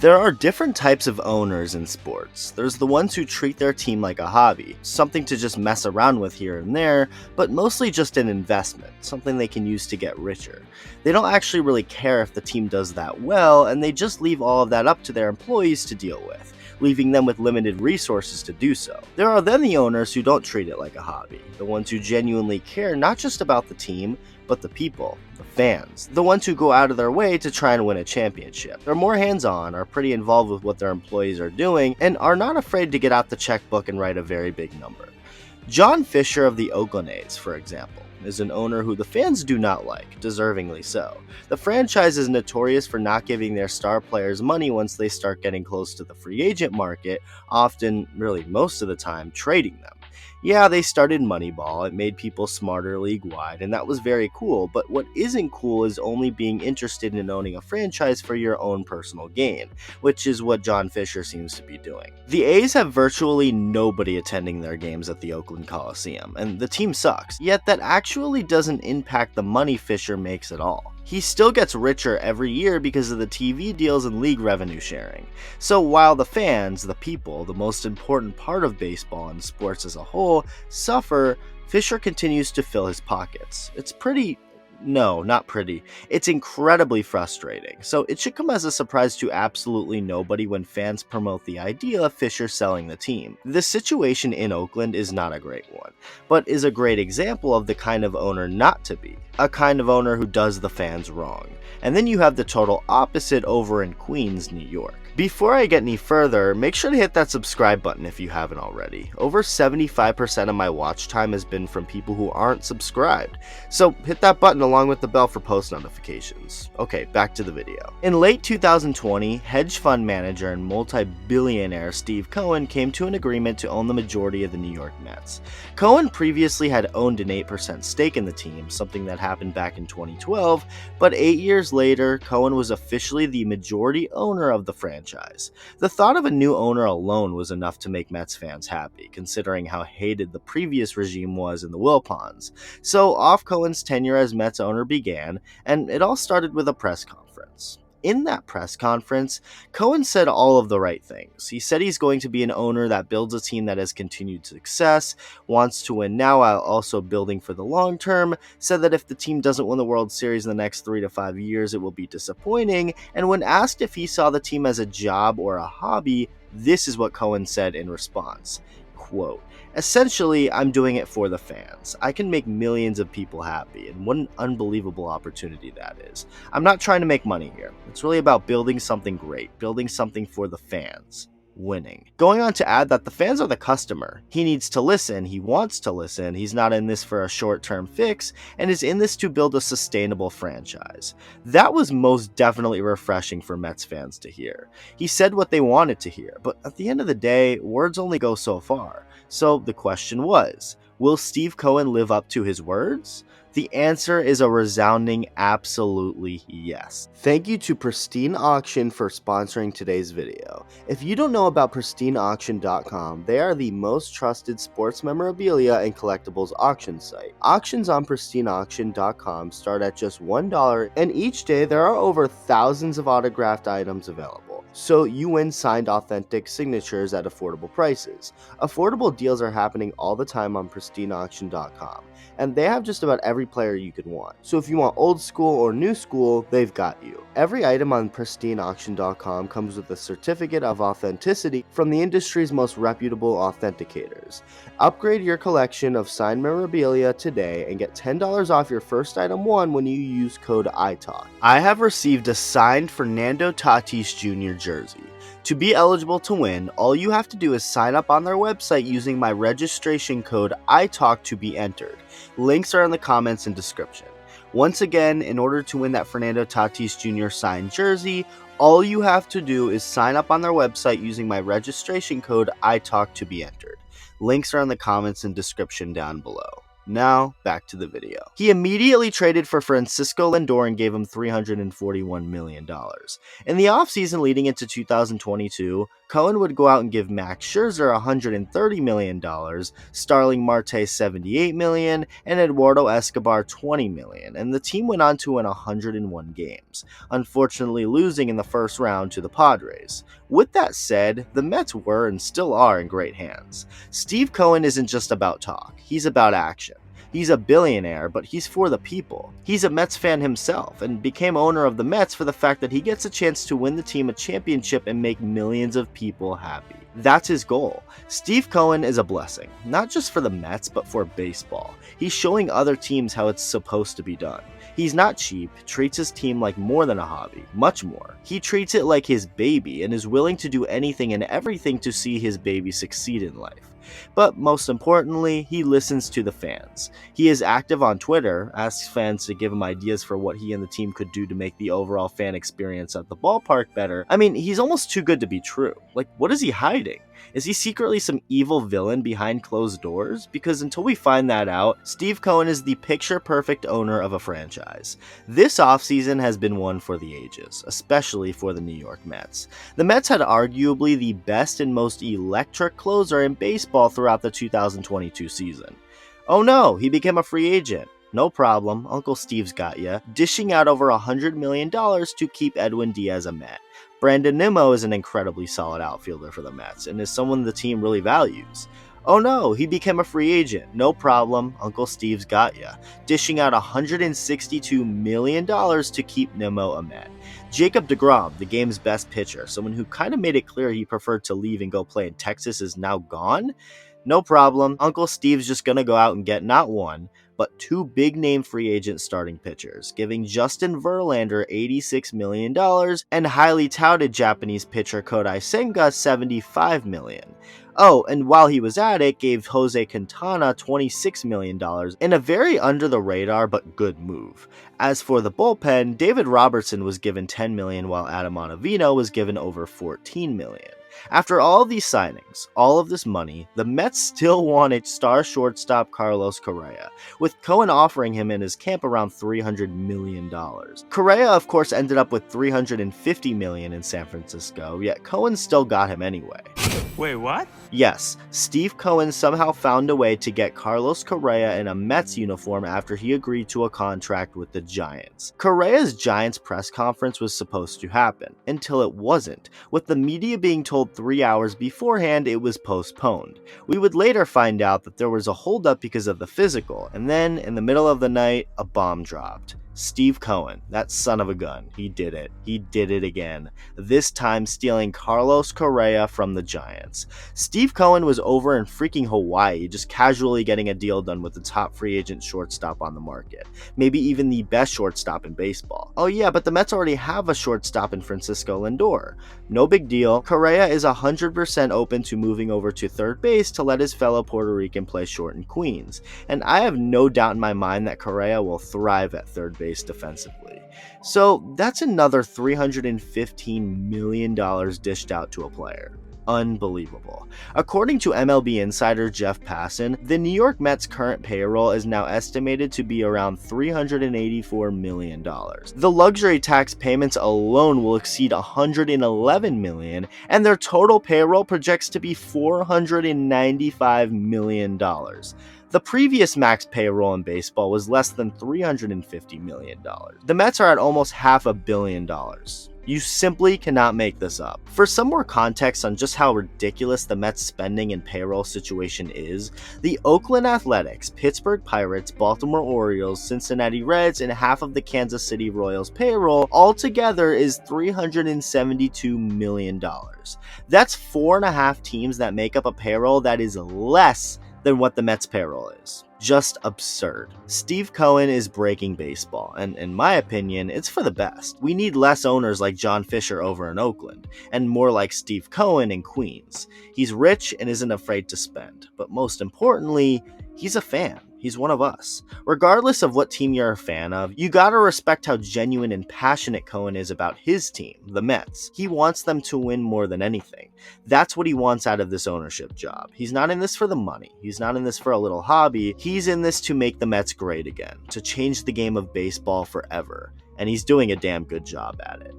There are different types of owners in sports. There's the ones who treat their team like a hobby, something to just mess around with here and there, but mostly just an investment, something they can use to get richer. They don't actually really care if the team does that well, and they just leave all of that up to their employees to deal with, leaving them with limited resources to do so. There are then the owners who don't treat it like a hobby, the ones who genuinely care not just about the team, but the people, the fans, the ones who go out of their way to try and win a championship. They're more hands-on, are pretty involved with what their employees are doing, and are not afraid to get out the checkbook and write a very big number. John Fisher of the Oakland A's, for example, is an owner who the fans do not like, deservingly so. The franchise is notorious for not giving their star players money once they start getting close to the free agent market, often, really most of the time, trading them. Yeah, they started Moneyball, it made people smarter league-wide, and that was very cool, but what isn't cool is only being interested in owning a franchise for your own personal gain, which is what John Fisher seems to be doing. The A's have virtually nobody attending their games at the Oakland Coliseum, and the team sucks, yet that actually doesn't impact the money Fisher makes at all. He still gets richer every year because of the TV deals and league revenue sharing. So while the fans, the people, the most important part of baseball and sports as a whole, suffer, Fisher continues to fill his pockets. It's incredibly frustrating, so it should come as a surprise to absolutely nobody when fans promote the idea of Fisher selling the team. The situation in Oakland is not a great one, but is a great example of the kind of owner not to be. A kind of owner who does the fans wrong. And then you have the total opposite over in Queens, New York. Before I get any further, make sure to hit that subscribe button if you haven't already. Over 75% of my watch time has been from people who aren't subscribed, so hit that button along with the bell for post notifications. Okay, back to the video. In late 2020, hedge fund manager and multi-billionaire Steve Cohen came to an agreement to own the majority of the New York Mets. Cohen previously had owned an 8% stake in the team, something that happened back in 2012, but 8 years later, Cohen was officially the majority owner of the franchise. The thought of a new owner alone was enough to make Mets fans happy, considering how hated the previous regime was in the Wilpons. So off Cohen's tenure as Mets owner began, and it all started with a press conference. In that press conference, Cohen said all of the right things. He said he's going to be an owner that builds a team that has continued success, wants to win now while also building for the long term, said that if the team doesn't win the World Series in the next 3 to 5 years, it will be disappointing, and when asked if he saw the team as a job or a hobby, this is what Cohen said in response. Quote, "Essentially, I'm doing it for the fans. I can make millions of people happy, and what an unbelievable opportunity that is. I'm not trying to make money here. It's really about building something great, building something for the fans. Winning." Going on to add that the fans are the customer. He needs to listen, he wants to listen, he's not in this for a short-term fix, and is in this to build a sustainable franchise. That was most definitely refreshing for Mets fans to hear. He said what they wanted to hear, but at the end of the day, words only go so far. So the question was, will Steve Cohen live up to his words? The answer is a resounding absolutely yes. Thank you to Pristine Auction for sponsoring today's video. If you don't know about pristineauction.com, they are the most trusted sports memorabilia and collectibles auction site. Auctions on pristineauction.com start at just $1, and each day there are over thousands of autographed items available. So you win signed authentic signatures at affordable prices. Affordable deals are happening all the time on pristineauction.com, and they have just about every player you could want. So if you want old school or new school, they've got you. Every item on pristineauction.com comes with a certificate of authenticity from the industry's most reputable authenticators. Upgrade your collection of signed memorabilia today and get $10 off your first item one when you use code iTalk. I have received a signed Fernando Tatis Jr. jersey. To be eligible to win, all you have to do is sign up on their website using my registration code iTalk to be entered. Links are in the comments and description. Once again, in order to win that Fernando Tatis Jr. signed jersey, all you have to do is sign up on their website using my registration code iTalk to be entered. Links are in the comments and description down below. Now, back to the video. He immediately traded for Francisco Lindor and gave him $341 million. In the offseason leading into 2022, Cohen would go out and give Max Scherzer $130 million, Starling Marte $78 million, and Eduardo Escobar $20 million, and the team went on to win 101 games, unfortunately losing in the first round to the Padres. With that said, the Mets were and still are in great hands. Steve Cohen isn't just about talk, he's about action. He's a billionaire, but he's for the people. He's a Mets fan himself, and became owner of the Mets for the fact that he gets a chance to win the team a championship and make millions of people happy. That's his goal. Steve Cohen is a blessing, not just for the Mets, but for baseball. He's showing other teams how it's supposed to be done. He's not cheap, treats his team like more than a hobby, much more. He treats it like his baby and is willing to do anything and everything to see his baby succeed in life. But most importantly, he listens to the fans. He is active on Twitter, asks fans to give him ideas for what he and the team could do to make the overall fan experience at the ballpark better. I mean, he's almost too good to be true. Like, what is he hiding? Is he secretly some evil villain behind closed doors? Because until we find that out, Steve Cohen is the picture-perfect owner of a franchise. This offseason has been one for the ages, especially for the New York Mets. The Mets had arguably the best and most electric closer in baseball throughout the 2022 season. Oh no, he became a free agent. No problem, Uncle Steve's got ya, dishing out over $100 million to keep Edwin Diaz a Met. Brandon Nimmo is an incredibly solid outfielder for the Mets and is someone the team really values. Oh no, he became a free agent. No problem, Uncle Steve's got ya, dishing out $162 million to keep Nimmo a Met. Jacob deGrom, the game's best pitcher, someone who kind of made it clear he preferred to leave and go play in Texas, is now gone? No problem, Uncle Steve's just gonna go out and get not one, but two big-name free agent starting pitchers, giving Justin Verlander $86 million and highly touted Japanese pitcher Kodai Senga $75 million. Oh, and while he was at it, gave Jose Quintana $26 million in a very under-the-radar but good move. As for the bullpen, David Robertson was given $10 million while Adam Ottavino was given over $14 million. After all of these signings, all of this money, the Mets still wanted star shortstop Carlos Correa, with Cohen offering him in his camp around $300 million. Correa, of course, ended up with $350 million in San Francisco, yet Cohen still got him anyway. Wait, what? Yes, Steve Cohen somehow found a way to get Carlos Correa in a Mets uniform after he agreed to a contract with the Giants. Correa's Giants press conference was supposed to happen, until it wasn't, with the media being told 3 hours beforehand it was postponed. We would later find out that there was a holdup because of the physical, and then, in the middle of the night, a bomb dropped. Steve Cohen, that son of a gun, he did it. He did it again. This time stealing Carlos Correa from the Giants. Steve Cohen was over in freaking Hawaii, just casually getting a deal done with the top free agent shortstop on the market. Maybe even the best shortstop in baseball. Oh yeah, but the Mets already have a shortstop in Francisco Lindor. No big deal. Correa is 100% open to moving over to third base to let his fellow Puerto Rican play short in Queens. And I have no doubt in my mind that Correa will thrive at third base defensively. So that's another $315 million dished out to a player. Unbelievable. According to MLB insider Jeff Passan, the New York Mets' current payroll is now estimated to be around $384 million. The luxury tax payments alone will exceed $111 million, and their total payroll projects to be $495 million. The previous max payroll in baseball was less than $350 million. The Mets are at almost $500 million. You simply cannot make this up. For some more context on just how ridiculous the Mets' spending and payroll situation is, the Oakland Athletics, Pittsburgh Pirates, Baltimore Orioles, Cincinnati Reds, and half of the Kansas City Royals payroll altogether is $372 million. That's 4.5 teams that make up a payroll that is less than what the Mets payroll is. Just absurd. Steve Cohen is breaking baseball, and in my opinion, it's for the best. We need less owners like John Fisher over in Oakland, and more like Steve Cohen in Queens. He's rich and isn't afraid to spend, but most importantly, he's a fan. He's one of us. Regardless of what team you're a fan of, you gotta respect how genuine and passionate Cohen is about his team, the Mets. He wants them to win more than anything. That's what he wants out of this ownership job. He's not in this for the money. He's not in this for a little hobby. He's in this to make the Mets great again, to change the game of baseball forever. And he's doing a damn good job at it.